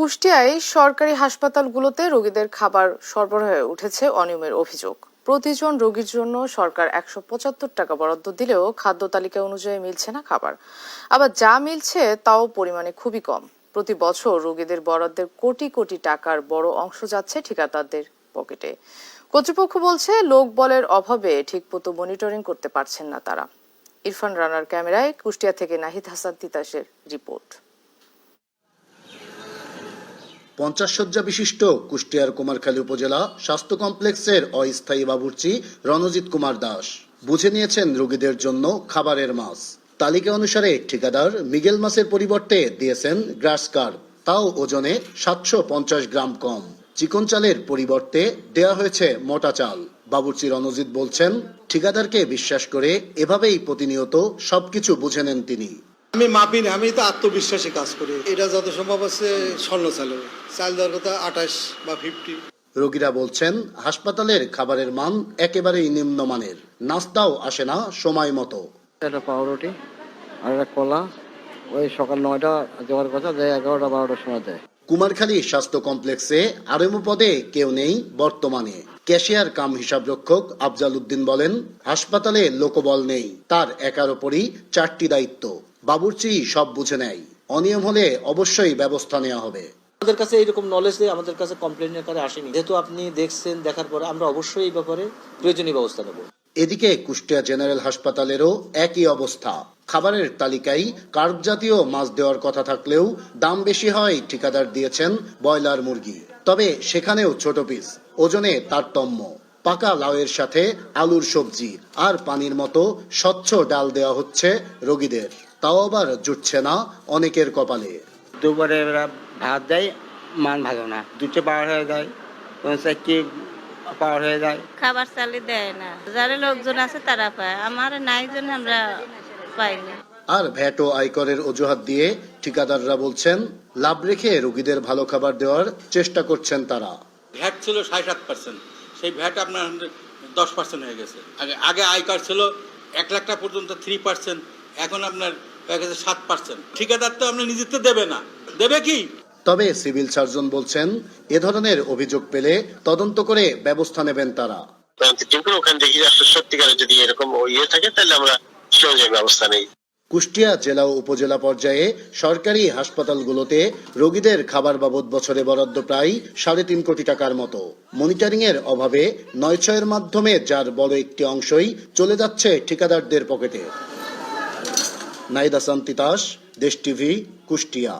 কুষ্টিয়ায় সরকারি হাসপাতালগুলোতে রোগীদের খাবার সরবরাহে উঠেছে অনিয়মের অভিযোগ। প্রতিজন রোগীর জন্য সরকার ১৭৫ টাকা বরাদ্দ দিলেও খাদ্য তালিকা অনুযায়ী মিলছে না খাবার। আবার যা মিলছে তাও পরিমাণে খুবই কম। প্রতি বছর রোগীদের বরাদ্দের কোটি কোটি টাকার বড় অংশ যাচ্ছে ঠিকাদারদের পকেটে। কর্তৃপক্ষ বলছে লোকবলের অভাবে ঠিকমতো মনিটরিং করতে পারছেন না তারা। ইরফান রানার ক্যামেরায় কুষ্টিয়া থেকে নাহিদ হাসান তিতাসের রিপোর্ট। 50 শয্যা বিশিষ্ট কুষ্টিয়ার কুমারখালী উপজেলা স্বাস্থ্য কমপ্লেক্সের অস্থায়ী বাবুর্চি রণজিৎ কুমার দাস বুঝে নিয়েছেন রোগীদের জন্য খাবারের মাছ। তালিকা অনুসারে ঠিকাদার মিগেল মাছের পরিবর্তে দিয়েছেন গ্রাস কার্প, তাও ওজনে 750 গ্রাম কম। চিকন চালের পরিবর্তে দেয়া হয়েছে মোটা চাল। বাবুর্চি রণজিৎ বলছেন, ঠিকাদারকে বিশ্বাস করে এভাবেই প্রতিনিয়ত সবকিছু বুঝে নেন তিনি। আমি মাপিনি, আমি তো আত্মবিশ্বাসী কাজ করি। এটা যত সম্ভব আছে স্বর্ণ চাল দেওয়ার কথা 28 বা 50। রোগীরা বলছেন হাসপাতালের খাবারের মান একেবারেই নিম্নমানের। নাস্তাও আসে না সময় মতো। একটা পাউরুটি আর একটা কলা ওই সকাল 9টা দেওয়ার কথা, দেয় 11টা 12টার সময় দেয়। কুমারখালী স্বাস্থ্য কমপ্লেক্সে আরএমও পদে কেউ নেই বর্তমানে। ক্যাশিয়ার কাম হিসাব রক্ষক আফজাল উদ্দিন বলেন, হাসপাতালে লোকবল নেই, তার একার ওপরই 4টি দায়িত্ব। বাবুর্চি সব বুঝে নেয়, অনিয়ম হলে অবশ্যই ব্যবস্থা নেওয়া হবে। আমাদের কাছে এইরকম নলেজ আমাদের কাছে কমপ্লেনের কাছে আসেনি। যেহেতু আপনি দেখছেন, দেখার পরে আমরা অবশ্যই এই ব্যাপারে প্রয়োজনীয় ব্যবস্থা নেব। এদিকে কুষ্টিয়া জেনারেল হাসপাতালেরও একই অবস্থা। খাবারের তালিকায় কার্প জাতীয় মাছ দেওয়ার কথা থাকলেও দাম বেশি হয় ঠিকাদার দিয়েছেন ব্রয়লার মুরগি। তবে সেখানেও ছোট পিস, ওজনে তারতম্য। পাকা লাউয়ের সাথে আলুর সবজি আর পানির মতো স্বচ্ছ ডাল দেওয়া হচ্ছে রোগীদের। তাও আবার জুটছে না অনেকের কপালে। দুবারে ভাত দেয়, মান ভালো না, দুটো পাওয়ার হয়ে যায়, চারটি পাওয়ার হয়ে যায়। খাবার চালি দেয় না, যারা লোকজন আছে তারা পায়, আমার নাই জন্য আমরা পাইনি। আর ভ্যাট ও আয়করের অজুহাত দিয়ে ঠিকাদাররা বলছেন লাভ রেখে রোগীদের ভালো খাবার দেওয়ার চেষ্টা করছেন তারা। ভ্যাট ছিল 7.5%, সেই ভ্যাট আপনার 10% হয়ে গেছে। আগে আয়কর ছিল 1 লাখ টাকা পর্যন্ত 3%, এখন আপনার হয়ে গেছে 7%। ঠিকাদার তো আপনার নিজের তো দেবে না, দেবে কি? তবে সিভিল সার্জন বলছেন এ ধরনের অভিযোগ পেলে তদন্ত করে ব্যবস্থা নেবেন তারা। ওখানে দেখি সত্যিকারের যদি এরকম থাকে তাহলে আমরা ব্যবস্থা নেই। কুষ্টিয়া জেলা ও উপজেলা পর্যায়ে সরকারি হাসপাতালগুলোতে রোগীদের খাবার বাবদ বছরে বরাদ্দ প্রায় 3.5 কোটি টাকার মতো। মনিটরিং এর অভাবে 9/6 মাধ্যমে যার বড় একটি অংশই চলে যাচ্ছে ঠিকাদারদের পকেটে। নাহিদ হাসান তিতাস, দেশ টিভি, কুষ্টিয়া।